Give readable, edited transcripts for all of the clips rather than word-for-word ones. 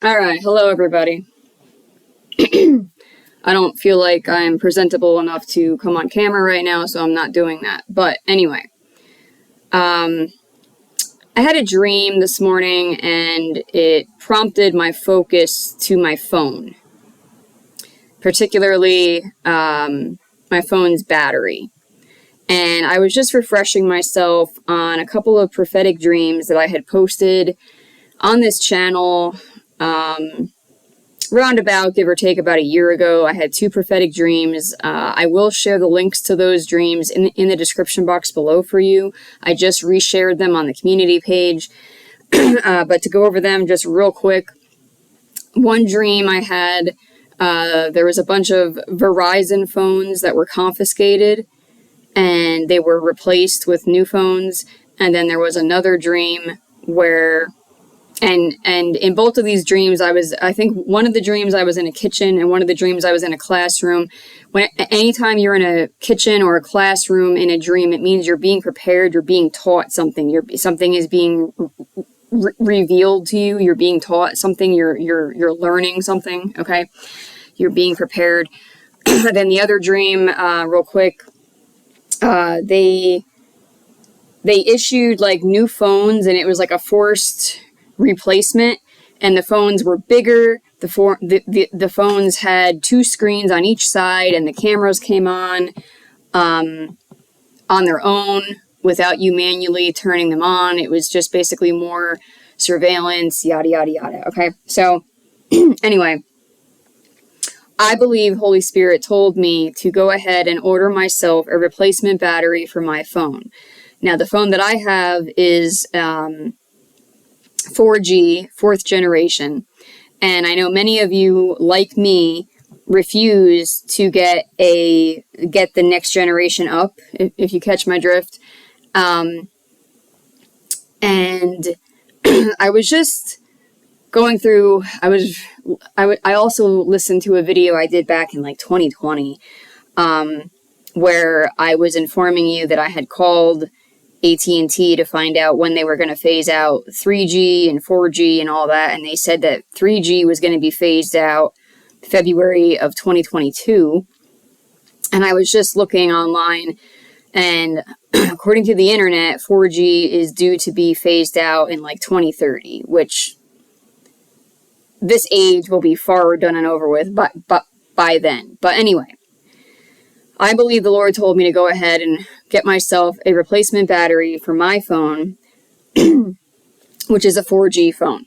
All right, hello everybody. I don't feel like I'm presentable enough to come on camera right now, so I'm not doing that. But anyway, I had a dream this morning and it prompted my focus to my phone, particularly my phone's battery. And I was just refreshing myself on a couple of prophetic dreams that I had posted on this channel roundabout, give or take, about a year ago. I had 2 prophetic dreams. I will share the links to those dreams in the description box below for you. I just reshared them on the community page. But to go over them just real quick, one dream I had, there was a bunch of Verizon phones that were confiscated and they were replaced with new phones. And then there was another dream where And in both of these dreams, I think one of the dreams I was in a kitchen and one of the dreams I was in a classroom. Anytime you're in a kitchen or a classroom in a dream, it means you're being prepared, you're being taught something, something is being revealed to you, you're being taught something, you're learning something, okay? You're being prepared. Then the other dream, real quick, they issued like new phones and it was like a forced replacement, and the phones were bigger. The phones had 2 screens on each side, and the cameras came on their own without you manually turning them on. It was just basically more surveillance, yada yada yada. Okay, so anyway, I believe Holy Spirit told me to go ahead and order myself a replacement battery for my phone. Now, the phone that I have is 4G, 4th generation. And I know many of you, like me, refuse to get the next generation up, if you catch my drift. And I was just going through, I also listened to a video I did back in like 2020, where I was informing you that I had called AT&T to find out when they were going to phase out 3G and 4G and all that, and they said that 3G was going to be phased out February of 2022. And I was just looking online, and according to the internet, 4G is due to be phased out in like 2030, which this age will be far done and over with but by then. But anyway, I believe the Lord told me to go ahead and get myself a replacement battery for my phone, which is a 4G phone.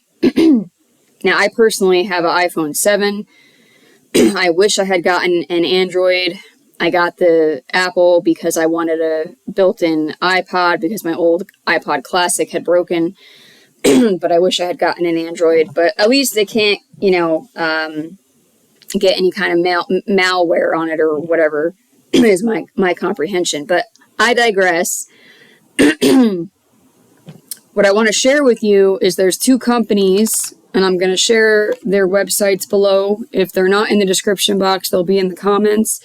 Now, I personally have an iPhone 7. I wish I had gotten an Android. I got the Apple because I wanted a built-in iPod because my old iPod Classic had broken. But I wish I had gotten an Android. But at least they can't, get any kind of malware on it or whatever. Is my comprehension, but I digress. What I want to share with you is there's 2 companies, and I'm going to share their websites below. If they're not in the description box, they'll be in the comments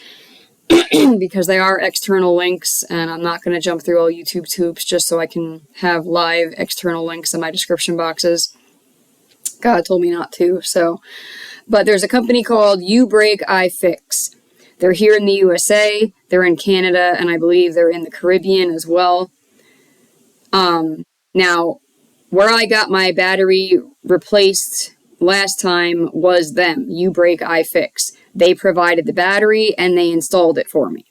because they are external links, and I'm not going to jump through all YouTube tubes just so I can have live external links in my description boxes. God told me not to, so. But there's a company called uBreak-iFix. They're here in the USA, they're in Canada, and I believe they're in the Caribbean as well. Now, where I got my battery replaced last time was them, uBreak-iFix. They provided the battery and they installed it for me.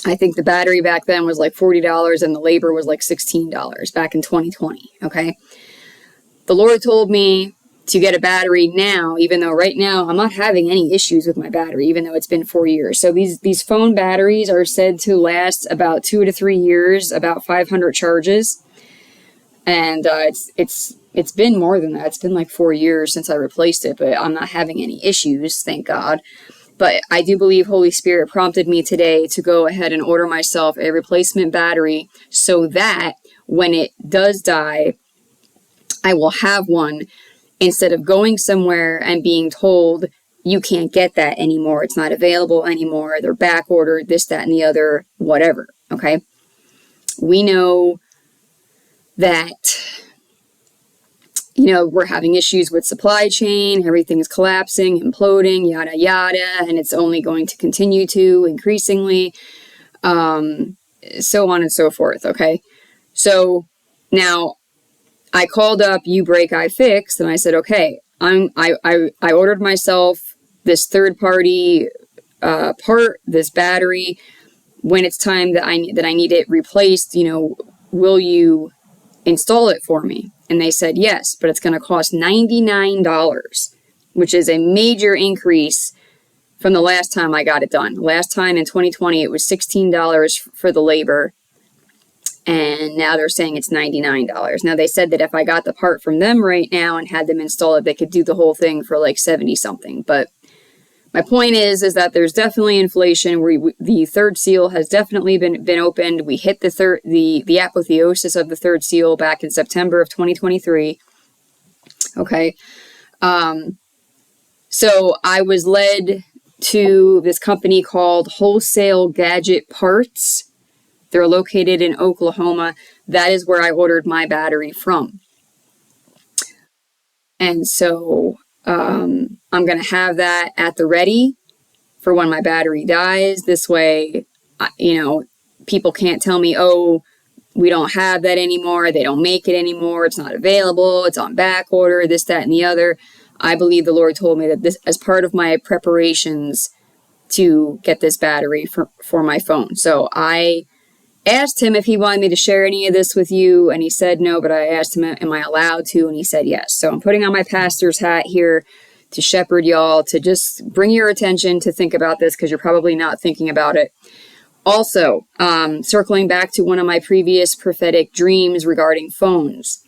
I think the battery back then was like $40 and the labor was like $16 back in 2020, okay? The Lord told me to get a battery now, even though right now I'm not having any issues with my battery, even though it's been 4 years. So these phone batteries are said to last about 2 to 3 years, about 500 charges. And it's been more than that. It's been like 4 years since I replaced it, but I'm not having any issues, thank God. But I do believe Holy Spirit prompted me today to go ahead and order myself a replacement battery so that when it does die, I will have one, instead of going somewhere and being told, you can't get that anymore, it's not available anymore, they're back ordered, this, that, and the other, whatever, okay? We know that we're having issues with supply chain, everything's collapsing, imploding, yada, yada, and it's only going to continue to increasingly, so on and so forth, okay? So now I called up uBreak iFix and I said, okay, I ordered myself this third-party part, this battery. When it's time that I need it replaced, will you install it for me? And they said yes, but it's going to cost $99, which is a major increase from the last time I got it done. Last time in 2020, it was $16 for the labor, and now they're saying it's $99. Now, they said that if I got the part from them right now and had them install it, they could do the whole thing for like 70 something. But my point is that there's definitely inflation. The third seal has definitely been opened. We hit the apotheosis of the third seal back in September of 2023. Okay. So I was led to this company called Wholesale Gadget Parts. They're located in Oklahoma. That is where I ordered my battery from. And so I'm going to have that at the ready for when my battery dies. This way, people can't tell me, oh, we don't have that anymore. They don't make it anymore. It's not available. It's on back order, this, that, and the other. I believe the Lord told me that this, as part of my preparations to get this battery for my phone. So I asked him if he wanted me to share any of this with you, and he said no, but I asked him, am I allowed to? And he said yes. So I'm putting on my pastor's hat here to shepherd y'all, to just bring your attention to think about this, because you're probably not thinking about it. Also, circling back to one of my previous prophetic dreams regarding phones.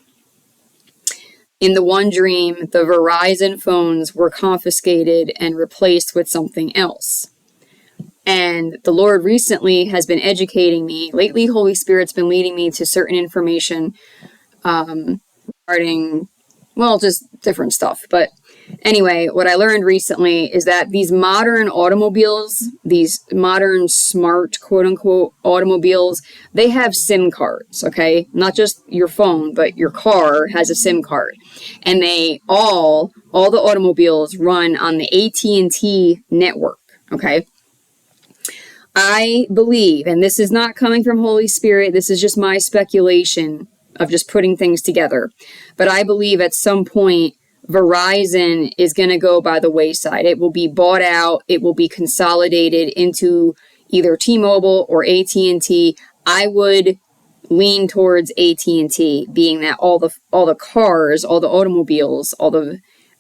In the one dream, the Verizon phones were confiscated and replaced with something else. And the Lord recently has been educating me. Lately, Holy Spirit's been leading me to certain information regarding, just different stuff. But anyway, what I learned recently is that these modern automobiles, these modern smart, quote-unquote, automobiles, they have SIM cards, okay? Not just your phone, but your car has a SIM card. And they all the automobiles run on the AT&T network, okay? I believe, and this is not coming from Holy Spirit, this is just my speculation of just putting things together, but I believe at some point Verizon is going to go by the wayside. It will be bought out. It will be consolidated into either T-Mobile or AT&T. I would lean towards AT&T, being that all the cars, all the automobiles, all the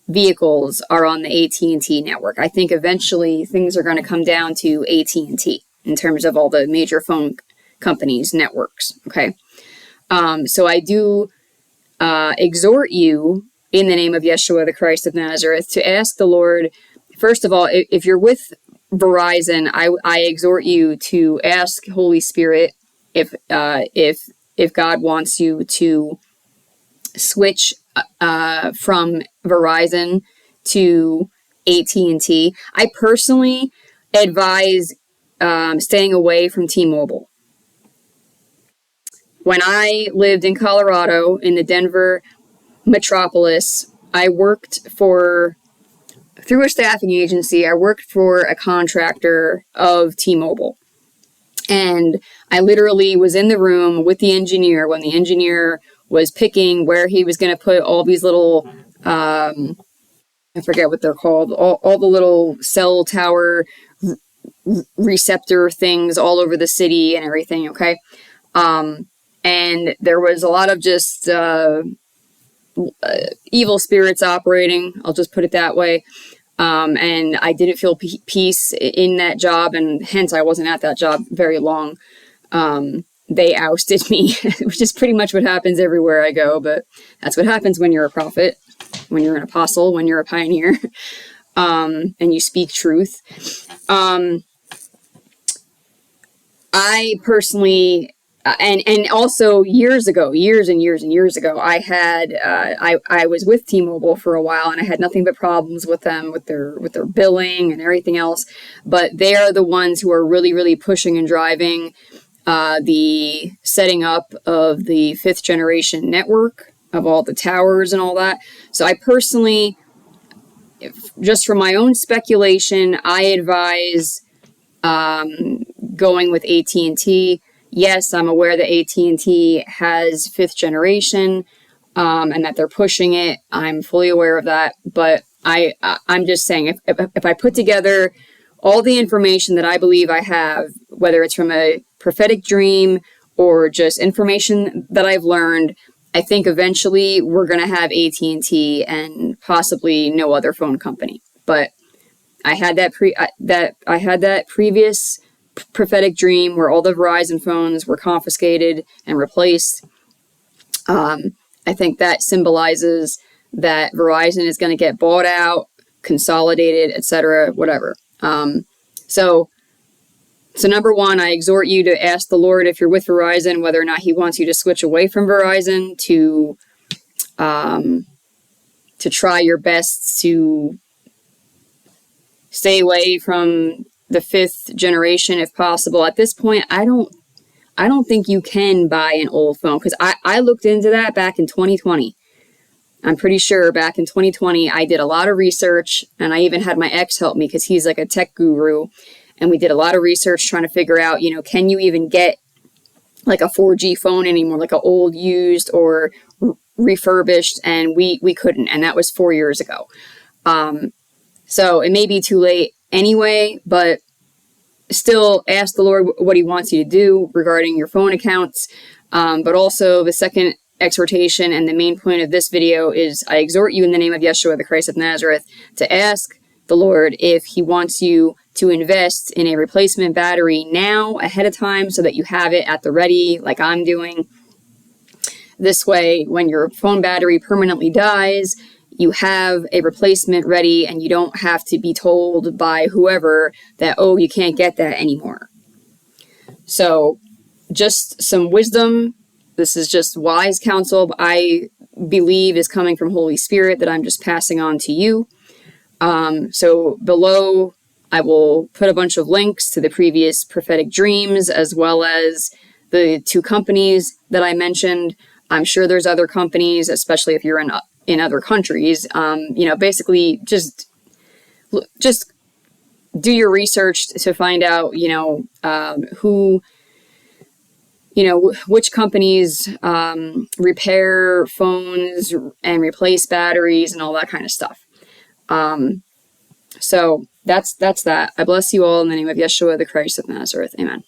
vehicles are on the AT&T network. I think eventually things are going to come down to AT&T in terms of all the major phone companies' networks, okay? So I do exhort you in the name of Yeshua, the Christ of Nazareth, to ask the Lord, first of all, if you're with Verizon, I exhort you to ask Holy Spirit if God wants you to switch from Verizon to AT&T. I personally advise staying away from T-Mobile. When I lived in Colorado, in the Denver metropolis, I worked through a staffing agency, I worked for a contractor of T-Mobile. And I literally was in the room with the engineer when the engineer was picking where he was going to put all these little, I forget what they're called, all the little cell tower receptor things all over the city and everything, okay? And there was a lot of just evil spirits operating, I'll just put it that way. And I didn't feel peace in that job, and hence I wasn't at that job very long. They ousted me, which is pretty much what happens everywhere I go, but that's what happens when you're a prophet, when you're an apostle, when you're a pioneer, and you speak truth. I personally, and also years and years ago, I had, I was with T-Mobile for a while, and I had nothing but problems with them, with their billing and everything else. But they are the ones who are really, really pushing and driving the setting up of the 5th generation network, of all the towers and all that. So I personally, just from my own speculation, I advise going with AT&T. Yes, I'm aware that AT&T has 5th generation and that they're pushing it. I'm fully aware of that. But I'm just saying, if I put together all the information that I believe I have, whether it's from a prophetic dream or just information that I've learned, I think eventually we're going to have AT&T and possibly no other phone company. But I had that previous prophetic dream where all the Verizon phones were confiscated and replaced. I think that symbolizes that Verizon is going to get bought out, consolidated, etc., whatever. So number one, I exhort you to ask the Lord, if you're with Verizon, whether or not he wants you to switch away from Verizon, to try your best to stay away from the 5th generation if possible. At this point, I don't think you can buy an old phone, because I looked into that back in 2020. I'm pretty sure back in 2020, I did a lot of research, and I even had my ex help me because he's like a tech guru. And we did a lot of research trying to figure out, can you even get like a 4G phone anymore, like an old used or refurbished? And we couldn't. And that was 4 years ago. So it may be too late anyway, but still ask the Lord what he wants you to do regarding your phone accounts. But also the second exhortation and the main point of this video is, I exhort you in the name of Yeshua, the Christ of Nazareth, to ask the Lord if he wants you to invest in a replacement battery now ahead of time so that you have it at the ready, like I'm doing. This way, when your phone battery permanently dies, you have a replacement ready and you don't have to be told by whoever that, oh, you can't get that anymore. So just some wisdom. This is just wise counsel I believe is coming from Holy Spirit that I'm just passing on to you. So below, I will put a bunch of links to the previous prophetic dreams, as well as the 2 companies that I mentioned. I'm sure there's other companies, especially if you're in other countries. Basically just do your research to find out, who, which companies repair phones and replace batteries and all that kind of stuff. So that's that. I bless you all in the name of Yeshua, the Christ of Nazareth. Amen.